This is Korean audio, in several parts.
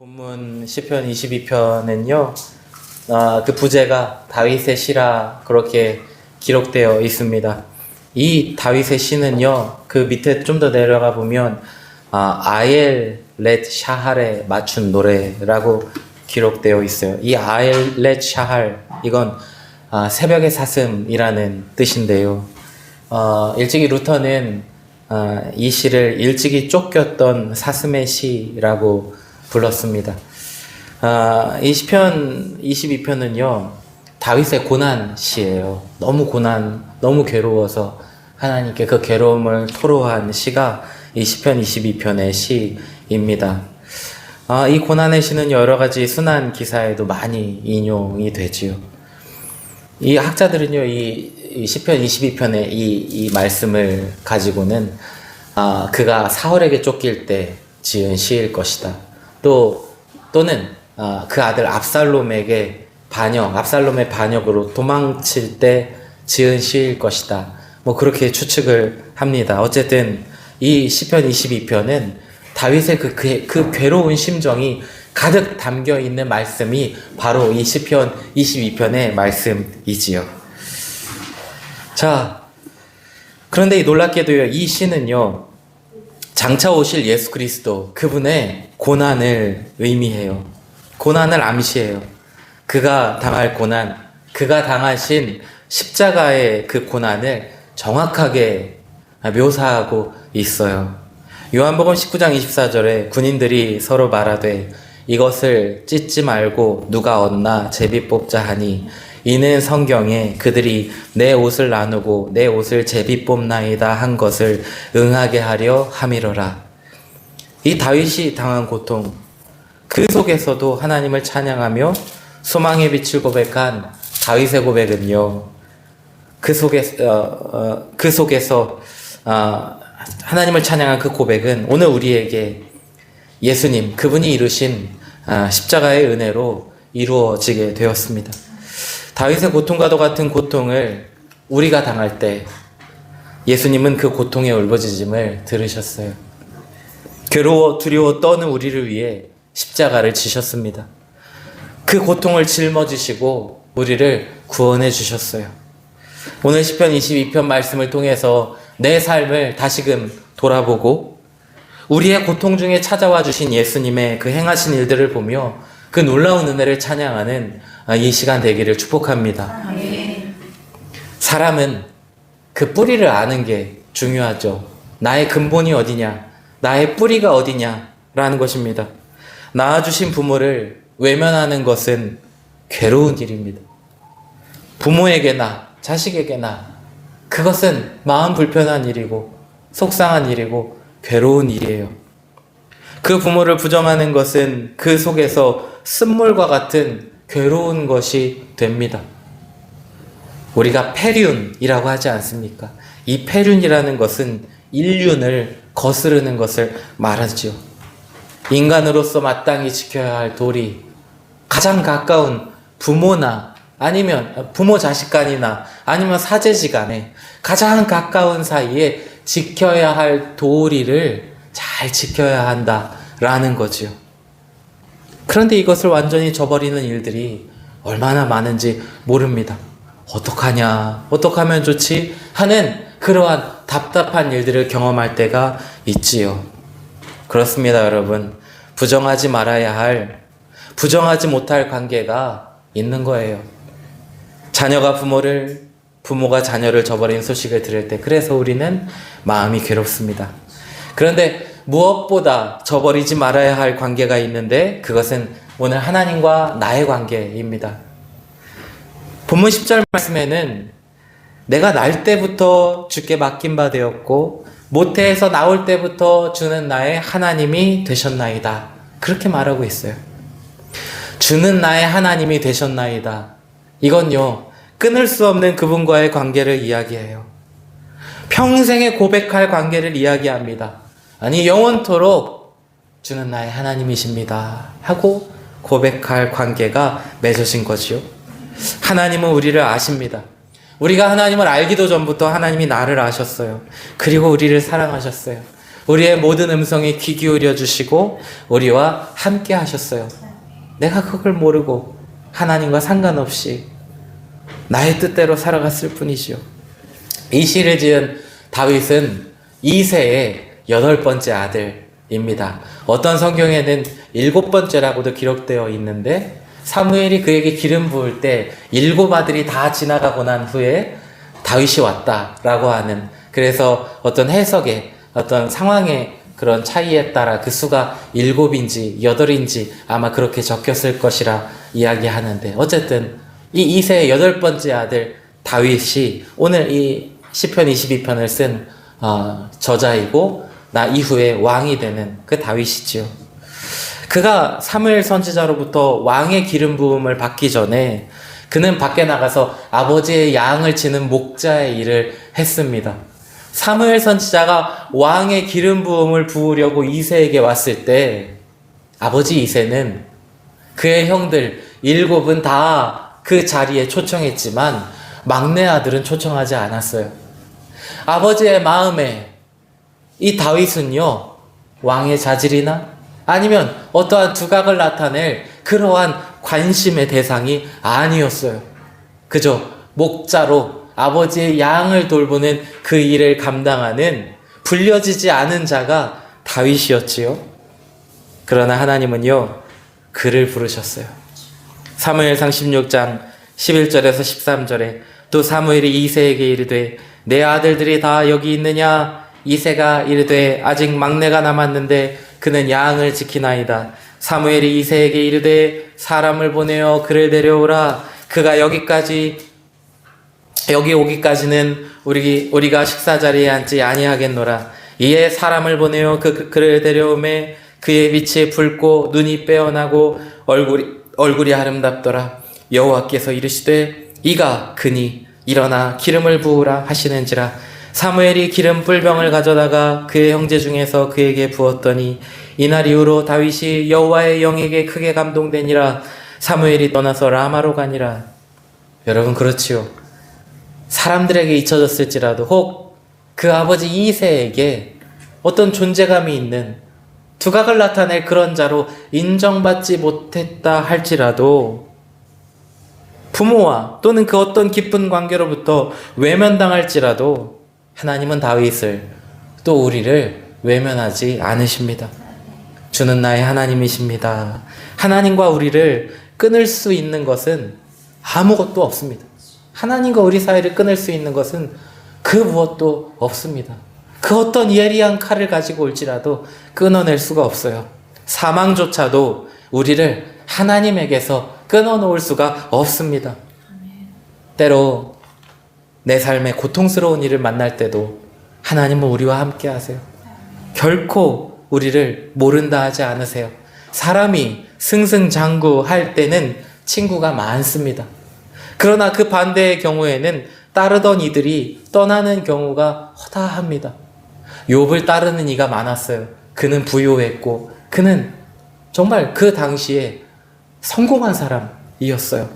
본문 시편 22편은요, 그 부제가 다윗의 시라 그렇게 기록되어 있습니다. 이 다윗의 시는요, 그 밑에 좀 더 내려가 보면 아엘 렛 샤할에 맞춘 노래라고 기록되어 있어요. 이 아엘 렛 샤할, 이건 새벽의 사슴이라는 뜻인데요. 일찍이 루터는 이 시를 일찍이 쫓겼던 사슴의 시라고 불렀습니다. 이 시편 22편은요, 다윗의 고난 시예요. 너무 괴로워서 하나님께 그 괴로움을 토로한 시가 이 시편 22편의 시입니다. 이 고난의 시는 여러 가지 순환 기사에도 많이 인용이 되지요. 이 학자들은요, 이 시편 22편의 이 말씀을 가지고는 그가 사울에게 쫓길 때 지은 시일 것이다. 또는 그 아들 압살롬의 반역으로 도망칠 때 지은 시일 것이다. 뭐 그렇게 추측을 합니다. 어쨌든 이 시편 22편은 다윗의 그 괴로운 심정이 가득 담겨 있는 말씀이 바로 이 시편 22편의 말씀이지요. 자, 그런데 놀랍게도요, 이 시는요, 장차 오실 예수 그리스도, 그분의 고난을 의미해요. 고난을 암시해요. 그가 당할 고난, 그가 당하신 십자가의 그 고난을 정확하게 묘사하고 있어요. 요한복음 19장 24절에 군인들이 서로 말하되 이것을 찢지 말고 누가 얻나 제비 뽑자 하니 이는 성경에 그들이 내 옷을 나누고 내 옷을 제비 뽑나이다 한 것을 응하게 하려 함이로라. 이 다윗이 당한 고통, 그 속에서도 하나님을 찬양하며 소망의 빛을 고백한 다윗의 고백은요, 그 속에서 하나님을 찬양한 그 고백은 오늘 우리에게 예수님, 그분이 이루신 십자가의 은혜로 이루어지게 되었습니다. 다윗의 고통과도 같은 고통을 우리가 당할 때 예수님은 그 고통의 울부짖음을 들으셨어요. 괴로워 두려워 떠는 우리를 위해 십자가를 지셨습니다. 그 고통을 짊어지시고 우리를 구원해 주셨어요. 오늘 시편 22편 말씀을 통해서 내 삶을 다시금 돌아보고 우리의 고통 중에 찾아와 주신 예수님의 그 행하신 일들을 보며 그 놀라운 은혜를 찬양하는 이 시간 되기를 축복합니다. 사람은 그 뿌리를 아는 게 중요하죠. 나의 근본이 어디냐, 나의 뿌리가 어디냐라는 것입니다. 낳아주신 부모를 외면하는 것은 괴로운 일입니다. 부모에게나 자식에게나 그것은 마음 불편한 일이고 속상한 일이고 괴로운 일이에요. 그 부모를 부정하는 것은 그 속에서 쓴물과 같은 괴로운 것이 됩니다. 우리가 폐륜이라고 하지 않습니까? 이 폐륜이라는 것은 인륜을 거스르는 것을 말하지요. 인간으로서 마땅히 지켜야 할 도리, 가장 가까운 부모나 아니면 부모 자식 간이나 아니면 사제지간에 가장 가까운 사이에 지켜야 할 도리를 잘 지켜야 한다라는 거지요. 그런데 이것을 완전히 저버리는 일들이 얼마나 많은지 모릅니다. 어떡하냐, 어떡하면 좋지 하는 그러한 답답한 일들을 경험할 때가 있지요. 그렇습니다, 여러분. 부정하지 말아야 할, 부정하지 못할 관계가 있는 거예요. 부모가 자녀를 저버린 소식을 들을 때, 그래서 우리는 마음이 괴롭습니다. 그런데 무엇보다 저버리지 말아야 할 관계가 있는데 그것은 오늘 하나님과 나의 관계입니다. 본문 10절 말씀에는 내가 날 때부터 주께 맡긴 바 되었고 모태에서 나올 때부터 주는 나의 하나님이 되셨나이다. 그렇게 말하고 있어요. 주는 나의 하나님이 되셨나이다. 이건요, 끊을 수 없는 그분과의 관계를 이야기해요. 평생에 고백할 관계를 이야기합니다. 아니, 영원토록 주는 나의 하나님이십니다 하고 고백할 관계가 맺어진 거지요. 하나님은 우리를 아십니다. 우리가 하나님을 알기도 전부터 하나님이 나를 아셨어요. 그리고 우리를 사랑하셨어요. 우리의 모든 음성에 귀 기울여 주시고 우리와 함께 하셨어요. 내가 그걸 모르고 하나님과 상관없이 나의 뜻대로 살아갔을 뿐이지요. 이 시를 지은 다윗은 이새의 8번째 아들입니다. 어떤 성경에는 7번째라고도 기록되어 있는데 사무엘이 그에게 기름 부을 때 7아들이 다 지나가고 난 후에 다윗이 왔다라고 하는, 그래서 어떤 해석에 어떤 상황의 그런 차이에 따라 그 수가 7인지 8인지 아마 그렇게 적혔을 것이라 이야기하는데, 어쨌든 이 이새의 8번째 아들 다윗이 오늘 이 시편 22편을 쓴 저자이고 나 이후에 왕이 되는 그 다윗이지요. 그가 사무엘 선지자로부터 왕의 기름 부음을 받기 전에 그는 밖에 나가서 아버지의 양을 치는 목자의 일을 했습니다. 사무엘 선지자가 왕의 기름 부음을 부으려고 이새에게 왔을 때 아버지 이새는 그의 형들 7은 다 그 자리에 초청했지만 막내 아들은 초청하지 않았어요. 아버지의 마음에 이 다윗은요, 왕의 자질이나 아니면 어떠한 두각을 나타낼 그러한 관심의 대상이 아니었어요. 그저 목자로 아버지의 양을 돌보는 그 일을 감당하는 불려지지 않은 자가 다윗이었지요. 그러나 하나님은요, 그를 부르셨어요. 사무엘상 16장 11절에서 13절에 또 사무엘이 이새에게 이르되 내 아들들이 다 여기 있느냐? 이새가 이르되 아직 막내가 남았는데 그는 양을 지키나이다. 사무엘이 이새에게 이르되 사람을 보내어 그를 데려오라. 그가 여기 오기까지는 우리가 식사 자리에 앉지 아니하겠노라. 이에 사람을 보내어 그를 데려오매 그의 빛이 붉고 눈이 빼어나고 얼굴이 아름답더라. 여호와께서 이르시되 이가 그니 일어나 기름을 부으라 하시는지라. 사무엘이 기름 뿔병을 가져다가 그의 형제 중에서 그에게 부었더니 이날 이후로 다윗이 여호와의 영에게 크게 감동되니라. 사무엘이 떠나서 라마로 가니라. 여러분, 그렇지요. 사람들에게 잊혀졌을지라도 혹 그 아버지 이새에게 어떤 존재감이 있는 두각을 나타낼 그런 자로 인정받지 못했다 할지라도 부모와 또는 그 어떤 깊은 관계로부터 외면당할지라도 하나님은 다윗을 또 우리를 외면하지 않으십니다. 주는 나의 하나님이십니다. 하나님과 우리를 끊을 수 있는 것은 아무것도 없습니다. 하나님과 우리 사이를 끊을 수 있는 것은 그 무엇도 없습니다. 그 어떤 예리한 칼을 가지고 올지라도 끊어낼 수가 없어요. 사망조차도 우리를 하나님에게서 끊어놓을 수가 없습니다. 때로 내 삶에 고통스러운 일을 만날 때도 하나님은 우리와 함께 하세요. 결코 우리를 모른다 하지 않으세요. 사람이 승승장구할 때는 친구가 많습니다. 그러나 그 반대의 경우에는 따르던 이들이 떠나는 경우가 허다합니다. 욥을 따르는 이가 많았어요. 그는 부유했고 그는 정말 그 당시에 성공한 사람이었어요.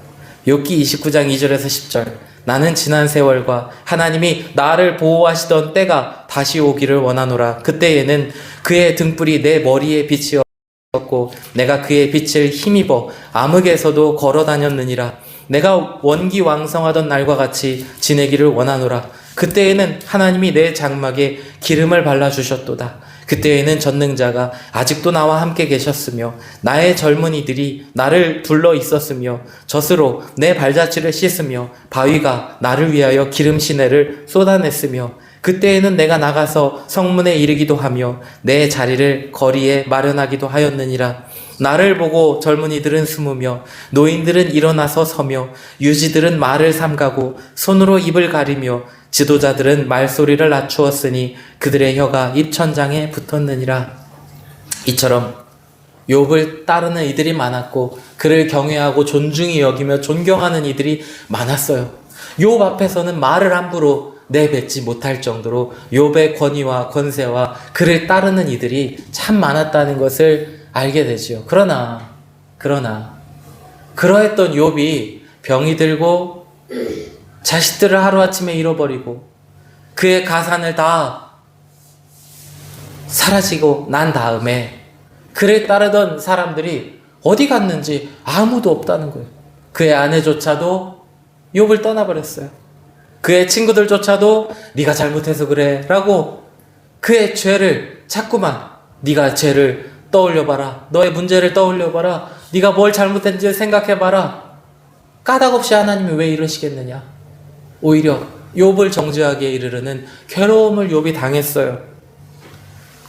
욥기 29장 2절에서 10절. 나는 지난 세월과 하나님이 나를 보호하시던 때가 다시 오기를 원하노라. 그때에는 그의 등불이 내 머리에 빛이었고 내가 그의 빛을 힘입어 암흑에서도 걸어 다녔느니라. 내가 원기왕성하던 날과 같이 지내기를 원하노라. 그때에는 하나님이 내 장막에 기름을 발라주셨도다. 그때에는 전능자가 아직도 나와 함께 계셨으며 나의 젊은이들이 나를 둘러 있었으며 젖으로 내 발자취를 씻으며 바위가 나를 위하여 기름 시내를 쏟아냈으며 그때에는 내가 나가서 성문에 이르기도 하며 내 자리를 거리에 마련하기도 하였느니라. 나를 보고 젊은이들은 숨으며 노인들은 일어나서 서며 유지들은 말을 삼가고 손으로 입을 가리며 지도자들은 말소리를 낮추었으니 그들의 혀가 입천장에 붙었느니라. 이처럼 욥을 따르는 이들이 많았고 그를 경외하고 존중히 여기며 존경하는 이들이 많았어요. 욥 앞에서는 말을 함부로 내뱉지 못할 정도로 욥의 권위와 권세와 그를 따르는 이들이 참 많았다는 것을 알게 되지요. 그러나 그러했던 욥이 병이 들고 자식들을 하루아침에 잃어버리고 그의 가산을 다 사라지고 난 다음에 그를 따르던 사람들이 어디 갔는지 아무도 없다는 거예요. 그의 아내조차도 욥을 떠나버렸어요. 그의 친구들조차도 네가 잘못해서 그래 라고 그의 죄를 자꾸만 네가 죄를 떠올려봐라. 너의 문제를 떠올려봐라. 네가 뭘 잘못했는지 생각해봐라. 까닭없이 하나님이 왜 이러시겠느냐. 오히려 욥을 정죄하기에 이르르는 괴로움을 욥이 당했어요.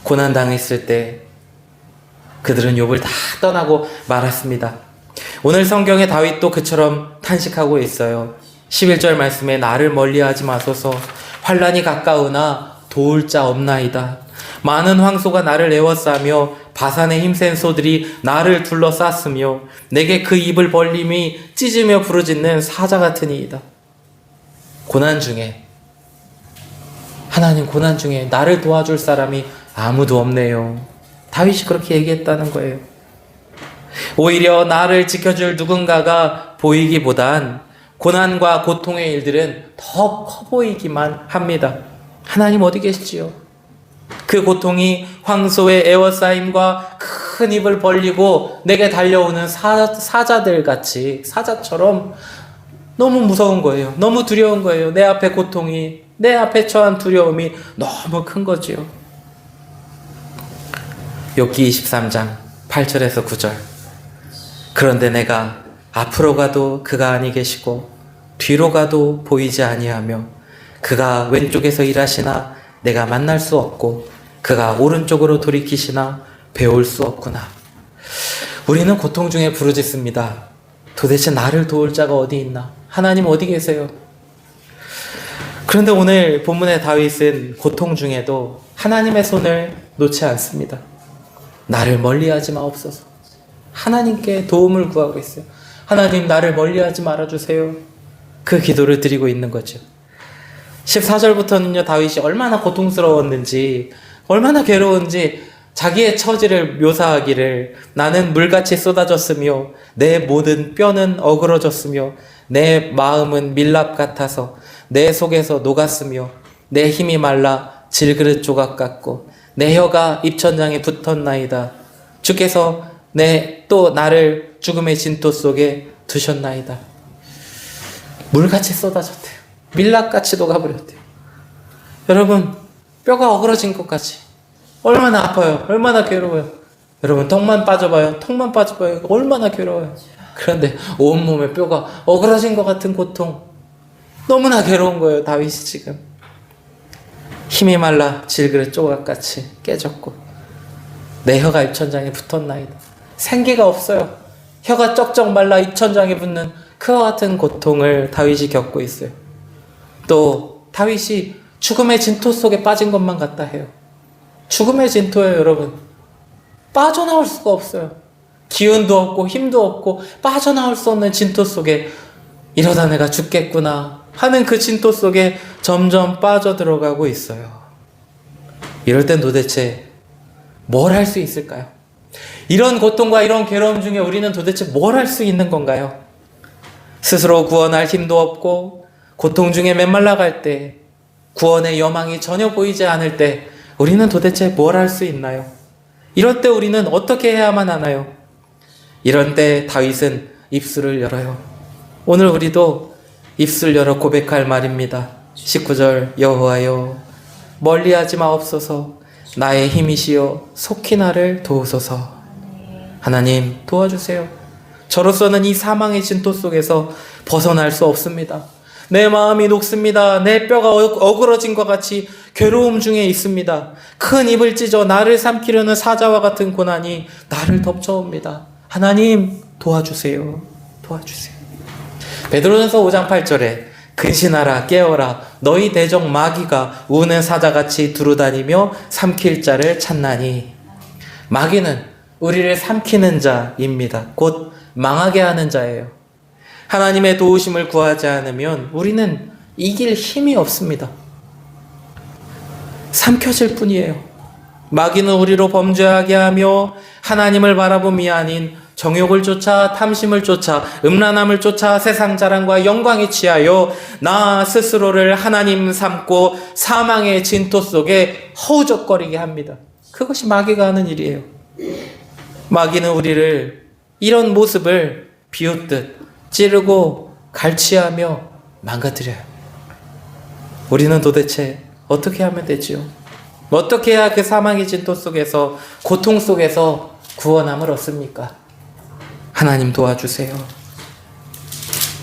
고난당했을 때 그들은 욥을 다 떠나고 말았습니다. 오늘 성경에 다윗도 그처럼 탄식하고 있어요. 11절 말씀에 나를 멀리하지 마소서. 환난이 가까우나 도울 자 없나이다. 많은 황소가 나를 에워싸며 바산의 힘센 소들이 나를 둘러쌌으며 내게 그 입을 벌림이 찢으며 부르짖는 사자 같으니이다. 고난 중에 하나님 고난 중에 나를 도와줄 사람이 아무도 없네요. 다윗이 그렇게 얘기했다는 거예요. 오히려 나를 지켜줄 누군가가 보이기보단 고난과 고통의 일들은 더 커 보이기만 합니다. 하나님 어디 계시지요? 그 고통이 황소의 에워싸임과 큰 입을 벌리고 내게 달려오는 사자들 같이 사자처럼 너무 무서운 거예요. 너무 두려운 거예요. 내 앞에 고통이, 내 앞에 처한 두려움이 너무 큰 거지요. 욥기 23장 8절에서 9절. 그런데 내가 앞으로 가도 그가 아니 계시고 뒤로 가도 보이지 아니하며 그가 왼쪽에서 일하시나 내가 만날 수 없고 그가 오른쪽으로 돌이키시나 배울 수 없구나. 우리는 고통 중에 부르짖습니다. 도대체 나를 도울 자가 어디 있나? 하나님 어디 계세요? 그런데 오늘 본문의 다윗은 고통 중에도 하나님의 손을 놓지 않습니다. 나를 멀리하지 마옵소서. 하나님께 도움을 구하고 있어요. 하나님 나를 멀리하지 말아주세요. 그 기도를 드리고 있는 거죠. 14절부터는요 다윗이 얼마나 고통스러웠는지 얼마나 괴로운지 자기의 처지를 묘사하기를 나는 물같이 쏟아졌으며 내 모든 뼈는 어그러졌으며 내 마음은 밀랍 같아서 내 속에서 녹았으며 내 힘이 말라 질그릇 조각 같고 내 혀가 입천장에 붙었나이다. 주께서 또 나를 죽음의 진토 속에 두셨나이다. 물같이 쏟아졌대요. 밀랍같이 녹아버렸대요. 여러분 뼈가 어그러진 것 같이 얼마나 아파요. 얼마나 괴로워요. 여러분 턱만 빠져봐요. 턱만 빠져봐요. 얼마나 괴로워요. 그런데 온몸에 뼈가 어그러진 것 같은 고통. 너무나 괴로운 거예요. 다윗이 지금. 힘이 말라 질그릇 조각같이 깨졌고 내 혀가 입천장에 붙었나이다. 생기가 없어요. 혀가 쩍쩍 말라 입천장에 붙는 그와 같은 고통을 다윗이 겪고 있어요. 또 다윗이 죽음의 진토 속에 빠진 것만 같다 해요. 죽음의 진토예요, 여러분. 빠져나올 수가 없어요. 기운도 없고 힘도 없고 빠져나올 수 없는 진토 속에 이러다 내가 죽겠구나 하는 그 진토 속에 점점 빠져들어가고 있어요. 이럴 땐 도대체 뭘 할 수 있을까요? 이런 고통과 이런 괴로움 중에 우리는 도대체 뭘 할 수 있는 건가요? 스스로 구원할 힘도 없고 고통 중에 메말라갈 때 구원의 여망이 전혀 보이지 않을 때 우리는 도대체 뭘 할 수 있나요? 이럴 때 우리는 어떻게 해야만 하나요? 이런 때 다윗은 입술을 열어요. 오늘 우리도 입술 열어 고백할 말입니다. 19절 여호와여 멀리하지 마옵소서. 나의 힘이시여 속히 나를 도우소서. 하나님 도와주세요. 저로서는 이 사망의 진토 속에서 벗어날 수 없습니다. 내 마음이 녹습니다. 내 뼈가 어그러진 것 같이 괴로움 중에 있습니다. 큰 입을 찢어 나를 삼키려는 사자와 같은 고난이 나를 덮쳐옵니다. 하나님 도와주세요. 도와주세요. 베드로전서 5장 8절에 근신하라 깨어라 너희 대적 마귀가 우는 사자같이 두루다니며 삼킬 자를 찾나니. 마귀는 우리를 삼키는 자입니다. 곧 망하게 하는 자예요. 하나님의 도우심을 구하지 않으면 우리는 이길 힘이 없습니다. 삼켜질 뿐이에요. 마귀는 우리로 범죄하게 하며 하나님을 바라봄이 아닌 정욕을 쫓아 탐심을 쫓아 음란함을 쫓아 세상 자랑과 영광에 취하여 나 스스로를 하나님 삼고 사망의 진토 속에 허우적거리게 합니다. 그것이 마귀가 하는 일이에요. 마귀는 우리를 이런 모습을 비웃듯 찌르고 갈취하며 망가뜨려요. 우리는 도대체 어떻게 하면 되지요? 어떻게 해야 그 사망의 진토 속에서, 고통 속에서 구원함을 얻습니까? 하나님 도와주세요.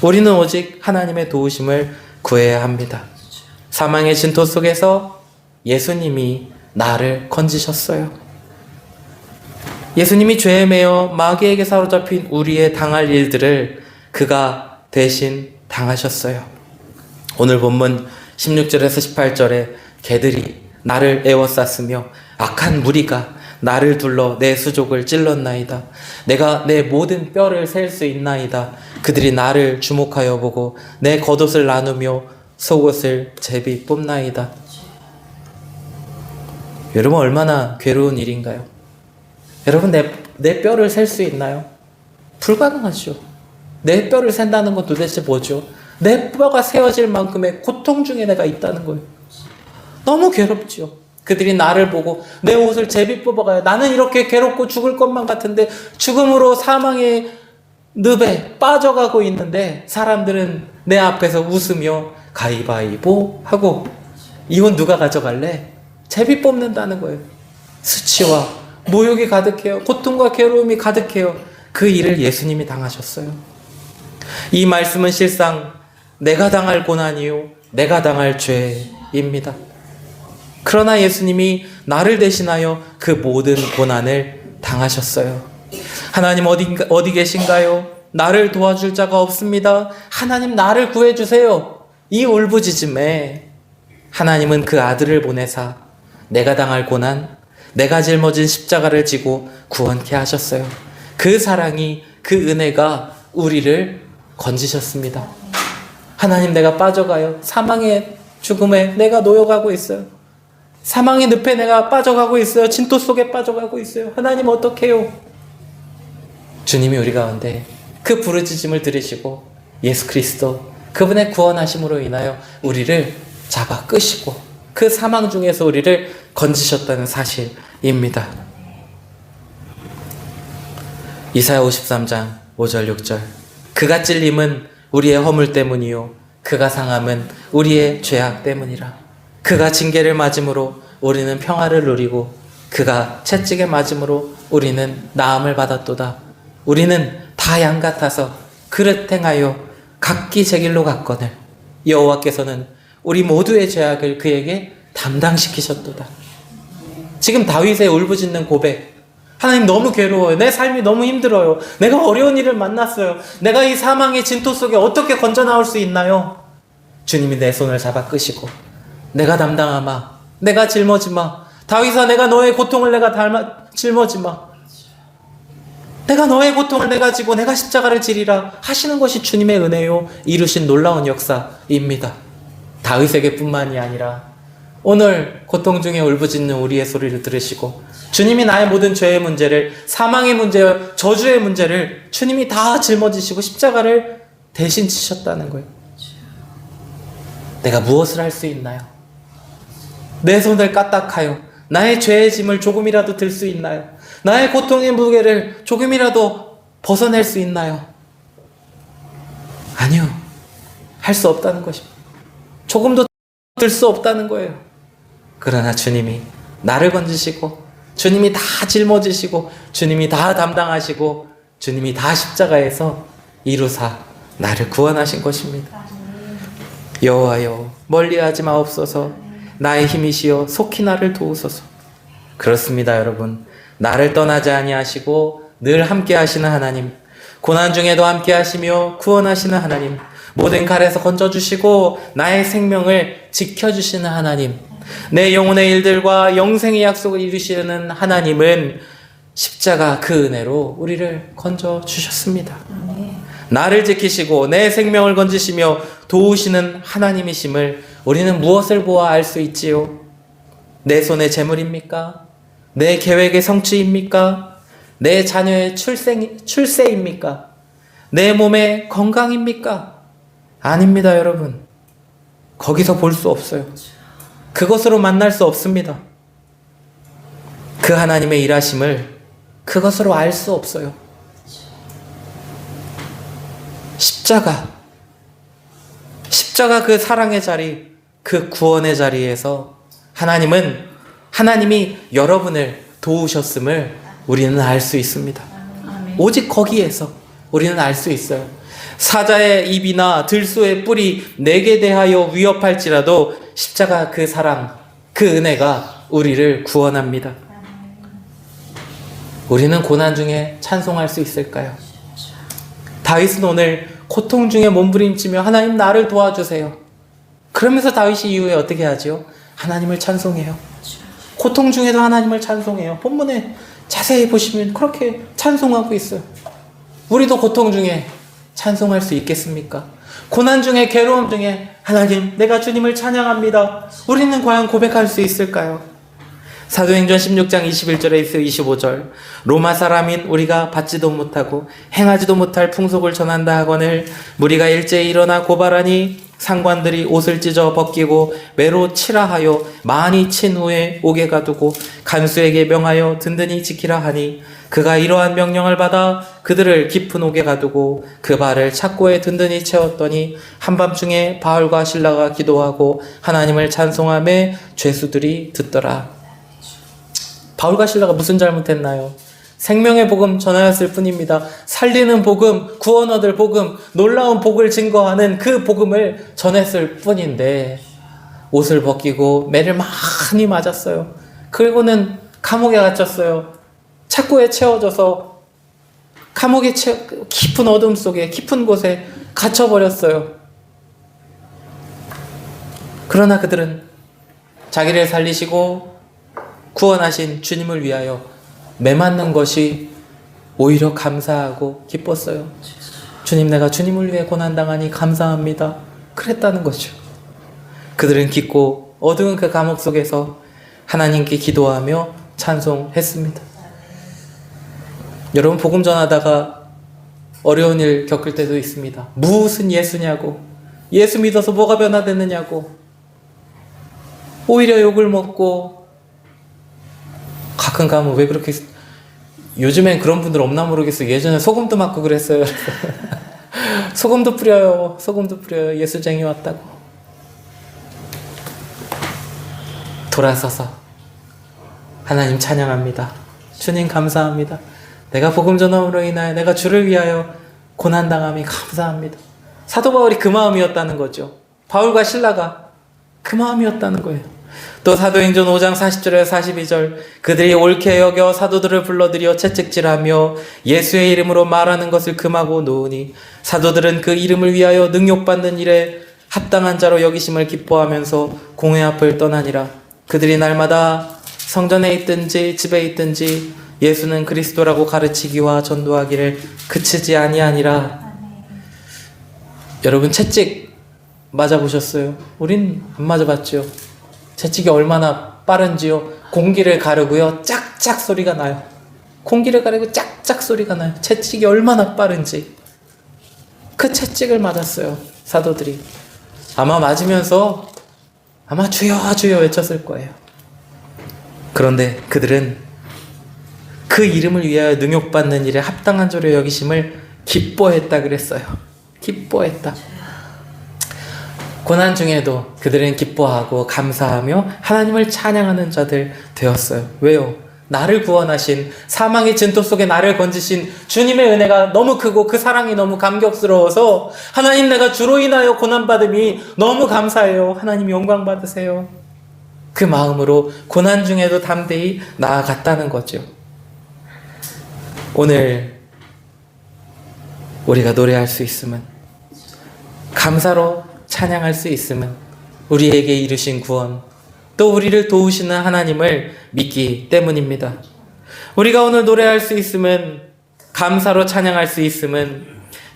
우리는 오직 하나님의 도우심을 구해야 합니다. 사망의 진토 속에서 예수님이 나를 건지셨어요. 예수님이 죄에 매여 마귀에게 사로잡힌 우리의 당할 일들을 그가 대신 당하셨어요. 오늘 본문 16절에서 18절에 개들이 나를 에워쌌으며 악한 무리가 나를 둘러 내 수족을 찔렀나이다. 내가 내 모든 뼈를 셀 수 있나이다. 그들이 나를 주목하여 보고 내 겉옷을 나누며 속옷을 제비 뽑나이다. 여러분, 얼마나 괴로운 일인가요? 여러분, 내 뼈를 셀 수 있나요? 불가능하죠. 내 뼈를 센다는 건 도대체 뭐죠? 내 뼈가 세워질 만큼의 고통 중에 내가 있다는 거예요. 너무 괴롭죠. 그들이 나를 보고 내 옷을 제비 뽑아가요. 나는 이렇게 괴롭고 죽을 것만 같은데 죽음으로 사망의 늪에 빠져가고 있는데 사람들은 내 앞에서 웃으며 가위바위보 하고 이혼 누가 가져갈래? 제비 뽑는다는 거예요. 수치와 모욕이 가득해요. 고통과 괴로움이 가득해요. 그 일을 예수님이 당하셨어요. 이 말씀은 실상 내가 당할 고난이요 내가 당할 죄입니다. 그러나 예수님이 나를 대신하여 그 모든 고난을 당하셨어요. 하나님 어디 계신가요? 나를 도와줄 자가 없습니다. 하나님 나를 구해주세요. 이 울부짖음에 하나님은 그 아들을 보내사 내가 당할 고난, 내가 짊어진 십자가를 지고 구원케 하셨어요. 그 사랑이, 그 은혜가 우리를 건지셨습니다. 하나님, 내가 빠져가요. 사망의 죽음에 내가 놓여가고 있어요. 사망의 늪에 내가 빠져가고 있어요. 진토 속에 빠져가고 있어요. 하나님 어떡해요? 주님이 우리 가운데 그 부르짖음을 들으시고 예수 그리스도 그분의 구원하심으로 인하여 우리를 잡아 끄시고 그 사망 중에서 우리를 건지셨다는 사실입니다. 이사야 53장 5절 6절 그가 찔림은 우리의 허물 때문이요 그가 상함은 우리의 죄악 때문이라. 그가 징계를 맞음으로 우리는 평화를 누리고 그가 채찍에 맞음으로 우리는 나음을 받았도다. 우리는 다 양 같아서 그릇 행하여 각기 제 길로 갔거늘 여호와께서는 우리 모두의 죄악을 그에게 담당시키셨도다. 지금 다윗의 울부짖는 고백, 하나님 너무 괴로워요. 내 삶이 너무 힘들어요. 내가 어려운 일을 만났어요. 내가 이 사망의 진토 속에 어떻게 건져 나올 수 있나요? 주님이 내 손을 잡아 끄시고 내가 담당하마, 내가 짊어지마. 다윗아, 내가 너의 고통을 내가 짊어지마. 내가 너의 고통을 내가 지고 내가 십자가를 지리라 하시는 것이 주님의 은혜요 이루신 놀라운 역사입니다. 다윗에게 뿐만이 아니라 오늘 고통 중에 울부짖는 우리의 소리를 들으시고 주님이 나의 모든 죄의 문제를, 사망의 문제요 저주의 문제를 주님이 다 짊어지시고 십자가를 대신 지셨다는 거예요. 내가 무엇을 할 수 있나요? 내 손을 까딱하여 나의 죄의 짐을 조금이라도 들 수 있나요? 나의 고통의 무게를 조금이라도 벗어낼 수 있나요? 아니요. 할 수 없다는 것입니다. 조금도 들 수 없다는 거예요. 그러나 주님이 나를 건지시고 주님이 다 짊어지시고 주님이 다 담당하시고 주님이 다 십자가에서 이루사 나를 구원하신 것입니다. 여호와여 멀리하지 마옵소서. 나의 힘이시여 속히 나를 도우소서. 그렇습니다, 여러분. 나를 떠나지 아니하시고 늘 함께 하시는 하나님, 고난 중에도 함께 하시며 구원하시는 하나님, 모든 칼에서 건져주시고 나의 생명을 지켜주시는 하나님, 내 영혼의 일들과 영생의 약속을 이루시는 하나님은 십자가 그 은혜로 우리를 건져주셨습니다. 나를 지키시고 내 생명을 건지시며 도우시는 하나님이심을 우리는 무엇을 보아 알 수 있지요? 내 손의 재물입니까? 내 계획의 성취입니까? 내 자녀의 출세입니까? 내 몸의 건강입니까? 아닙니다, 여러분. 거기서 볼 수 없어요. 그것으로 만날 수 없습니다. 그 하나님의 일하심을 그것으로 알 수 없어요. 십자가 그 사랑의 자리, 그 구원의 자리에서 하나님이 여러분을 도우셨음을 우리는 알 수 있습니다. 오직 거기에서 우리는 알 수 있어요. 사자의 입이나 들소의 뿔이 내게 대하여 위협할지라도 십자가 그 사랑, 그 은혜가 우리를 구원합니다. 우리는 고난 중에 찬송할 수 있을까요? 다윗은 오늘 고통 중에 몸부림치며 하나님 나를 도와주세요. 그러면서 다윗이 이후에 어떻게 하죠? 하나님을 찬송해요. 고통 중에도 하나님을 찬송해요. 본문에 자세히 보시면 그렇게 찬송하고 있어요. 우리도 고통 중에 찬송할 수 있겠습니까? 고난 중에, 괴로움 중에 하나님, 내가 주님을 찬양합니다. 우리는 과연 고백할 수 있을까요? 사도행전 16장 21절에서 25절, 로마 사람인 우리가 받지도 못하고 행하지도 못할 풍속을 전한다 하거늘 무리가 일제히 일어나 고발하니 상관들이 옷을 찢어 벗기고 매로 치라 하여 많이 친 후에 옥에 가두고 간수에게 명하여 든든히 지키라 하니 그가 이러한 명령을 받아 그들을 깊은 옥에 가두고 그 발을 착고에 든든히 채웠더니 한밤중에 바울과 실라가 기도하고 하나님을 찬송하며 죄수들이 듣더라. 바울과 실라가 무슨 잘못했나요? 생명의 복음 전하였을 뿐입니다. 살리는 복음, 구원 얻을 복음, 놀라운 복을 증거하는 그 복음을 전했을 뿐인데 옷을 벗기고 매를 많이 맞았어요. 그리고는 감옥에 갇혔어요. 착고에 채워져서 감옥의 깊은 어둠 속에, 깊은 곳에 갇혀버렸어요. 그러나 그들은 자기를 살리시고 구원하신 주님을 위하여 매맞는 것이 오히려 감사하고 기뻤어요. 주님, 내가 주님을 위해 고난당하니 감사합니다. 그랬다는 거죠. 그들은 깊고 어두운 그 감옥 속에서 하나님께 기도하며 찬송했습니다. 여러분, 복음 전하다가 어려운 일 겪을 때도 있습니다. 무슨 예수냐고, 예수 믿어서 뭐가 변화됐느냐고, 오히려 욕을 먹고, 가끔 가면 왜 그렇게, 요즘엔 그런 분들 없나 모르겠어요. 예전에 소금도 맞고 그랬어요. 소금도 뿌려요. 예수쟁이 왔다고. 돌아서서 하나님 찬양합니다. 주님 감사합니다. 내가 복음 전함으로 인하여 내가 주를 위하여 고난당함이 감사합니다. 사도 바울이 그 마음이었다는 거죠. 바울과 실라가 그 마음이었다는 거예요. 또 사도행전 5장 40절에서 42절, 그들이 옳게 여겨 사도들을 불러들여 채찍질하며 예수의 이름으로 말하는 것을 금하고 놓으니 사도들은 그 이름을 위하여 능욕받는 일에 합당한 자로 여기심을 기뻐하면서 공회 앞을 떠나니라. 그들이 날마다 성전에 있든지 집에 있든지 예수는 그리스도라고 가르치기와 전도하기를 그치지 아니하니라. 여러분, 채찍 맞아보셨어요? 우린 안 맞아봤죠. 채찍이 얼마나 빠른지요. 공기를 가르고요, 짝짝 소리가 나요. 공기를 가르고 짝짝 소리가 나요. 채찍이 얼마나 빠른지. 그 채찍을 맞았어요, 사도들이. 아마 맞으면서 아마 주여 주여 외쳤을 거예요. 그런데 그들은 그 이름을 위하여 능욕받는 일에 합당한 자로 여기심을 기뻐했다 그랬어요. 기뻐했다. 고난 중에도 그들은 기뻐하고 감사하며 하나님을 찬양하는 자들 되었어요. 왜요? 나를 구원하신, 사망의 진토 속에 나를 건지신 주님의 은혜가 너무 크고 그 사랑이 너무 감격스러워서 하나님, 내가 주로 인하여 고난받음이 너무 감사해요. 하나님 영광 받으세요. 그 마음으로 고난 중에도 담대히 나아갔다는 거죠. 오늘 우리가 노래할 수 있음은, 감사로 찬양할 수 있음은 우리에게 이루신 구원, 또 우리를 도우시는 하나님을 믿기 때문입니다. 우리가 오늘 노래할 수 있음은, 감사로 찬양할 수 있음은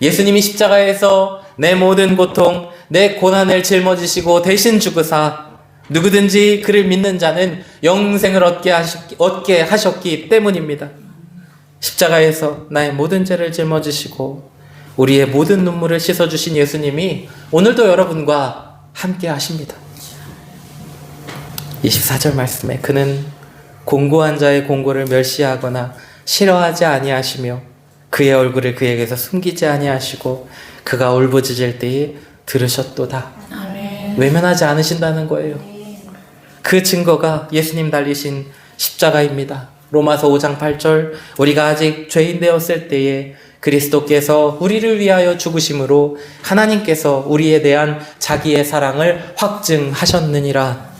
예수님이 십자가에서 내 모든 고통, 내 고난을 짊어지시고 대신 죽으사 누구든지 그를 믿는 자는 영생을 얻게 하셨기 때문입니다. 십자가에서 나의 모든 죄를 짊어지시고 우리의 모든 눈물을 씻어주신 예수님이 오늘도 여러분과 함께 하십니다. 24절 말씀에 그는 공고한 자의 공고를 멸시하거나 싫어하지 아니하시며 그의 얼굴을 그에게서 숨기지 아니하시고 그가 울부짖을 때에 들으셨도다. 아멘. 외면하지 않으신다는 거예요. 그 증거가 예수님 달리신 십자가입니다. 로마서 5장 8절 우리가 아직 죄인 되었을 때에 그리스도께서 우리를 위하여 죽으심으로 하나님께서 우리에 대한 자기의 사랑을 확증하셨느니라.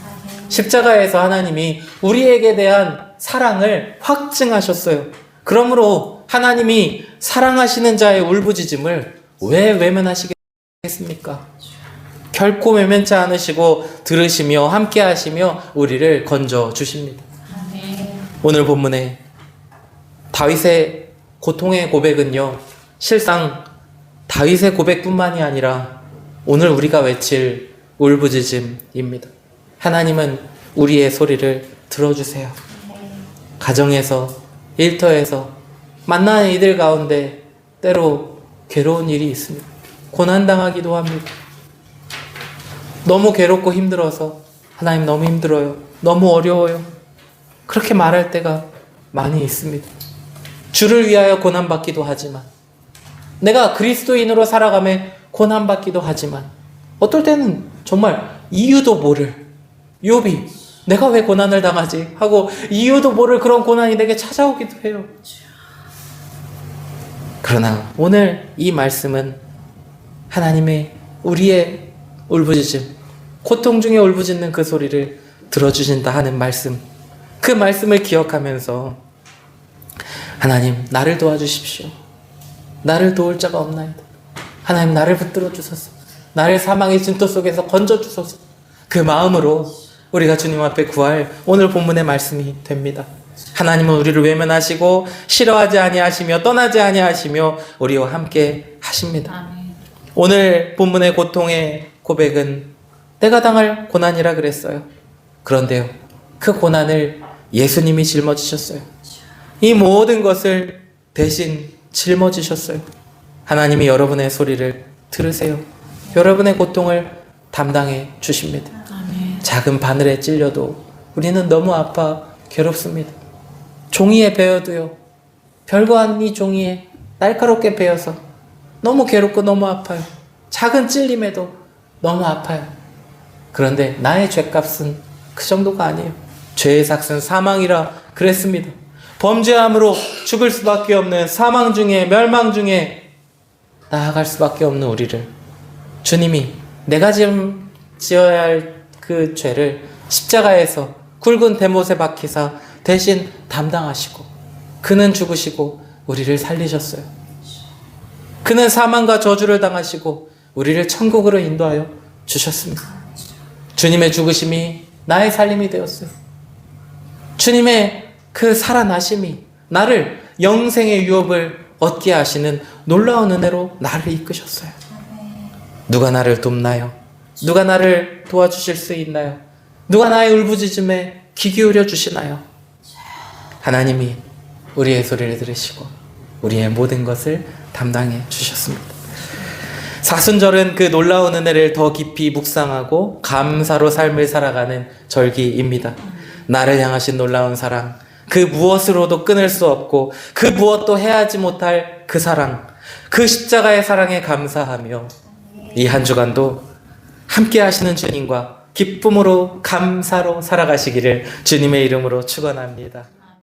십자가에서 하나님이 우리에게 대한 사랑을 확증하셨어요. 그러므로 하나님이 사랑하시는 자의 울부짖음을 왜 외면하시겠습니까? 결코 외면치 않으시고 들으시며 함께 하시며 우리를 건져 주십니다. 오늘 본문에 다윗의 고통의 고백은요, 실상 다윗의 고백뿐만이 아니라 오늘 우리가 외칠 울부짖음입니다. 하나님은 우리의 소리를 들어주세요. 가정에서, 일터에서, 만나는 이들 가운데 때로 괴로운 일이 있습니다. 고난당하기도 합니다. 너무 괴롭고 힘들어서 하나님 너무 힘들어요. 너무 어려워요. 그렇게 말할 때가 많이 있습니다. 주를 위하여 고난받기도 하지만 내가 그리스도인으로 살아가며 고난받기도 하지만 어떨 때는 정말 이유도 모를 욥이 내가 왜 고난을 당하지 하고 이유도 모를 그런 고난이 내게 찾아오기도 해요. 그러나 오늘 이 말씀은 하나님의 우리의 울부짖음, 고통 중에 울부짖는 그 소리를 들어주신다 하는 말씀, 그 말씀을 기억하면서 하나님 나를 도와주십시오. 나를 도울 자가 없나이다. 하나님 나를 붙들어 주소서. 나를 사망의 진토 속에서 건져 주소서. 그 마음으로 우리가 주님 앞에 구할 오늘 본문의 말씀이 됩니다. 하나님은 우리를 외면하시고 싫어하지 아니하시며 떠나지 아니하시며 우리와 함께 하십니다. 오늘 본문의 고통의 고백은 내가 당할 고난이라 그랬어요. 그런데요, 그 고난을 예수님이 짊어지셨어요. 이 모든 것을 대신 짊어지셨어요. 하나님이 여러분의 소리를 들으세요. 여러분의 고통을 담당해 주십니다. 작은 바늘에 찔려도 우리는 너무 아파 괴롭습니다. 종이에 베어도요, 별거 아닌 이 종이에 날카롭게 베어서 너무 괴롭고 너무 아파요. 작은 찔림에도 너무 아파요. 그런데 나의 죄값은 그 정도가 아니에요. 죄의 삭은 사망이라 그랬습니다. 범죄함으로 죽을 수밖에 없는 사망 중에 멸망 중에 나아갈 수밖에 없는 우리를 주님이 내가 지금 지어야 할 그 죄를 십자가에서 굵은 대못에 박히사 대신 담당하시고 그는 죽으시고 우리를 살리셨어요. 그는 사망과 저주를 당하시고 우리를 천국으로 인도하여 주셨습니다. 주님의 죽으심이 나의 살림이 되었어요. 주님의 그 살아나심이 나를 영생의 유업을 얻게 하시는 놀라운 은혜로 나를 이끄셨어요. 누가 나를 돕나요? 누가 나를 도와주실 수 있나요? 누가 나의 울부짖음에 귀 기울여 주시나요? 하나님이 우리의 소리를 들으시고 우리의 모든 것을 담당해 주셨습니다. 사순절은 그 놀라운 은혜를 더 깊이 묵상하고 감사로 삶을 살아가는 절기입니다. 나를 향하신 놀라운 사랑, 그 무엇으로도 끊을 수 없고 그 무엇도 해하지 못할 그 사랑, 그 십자가의 사랑에 감사하며 이 한 주간도 함께 하시는 주님과 기쁨으로 감사로 살아가시기를 주님의 이름으로 축원합니다.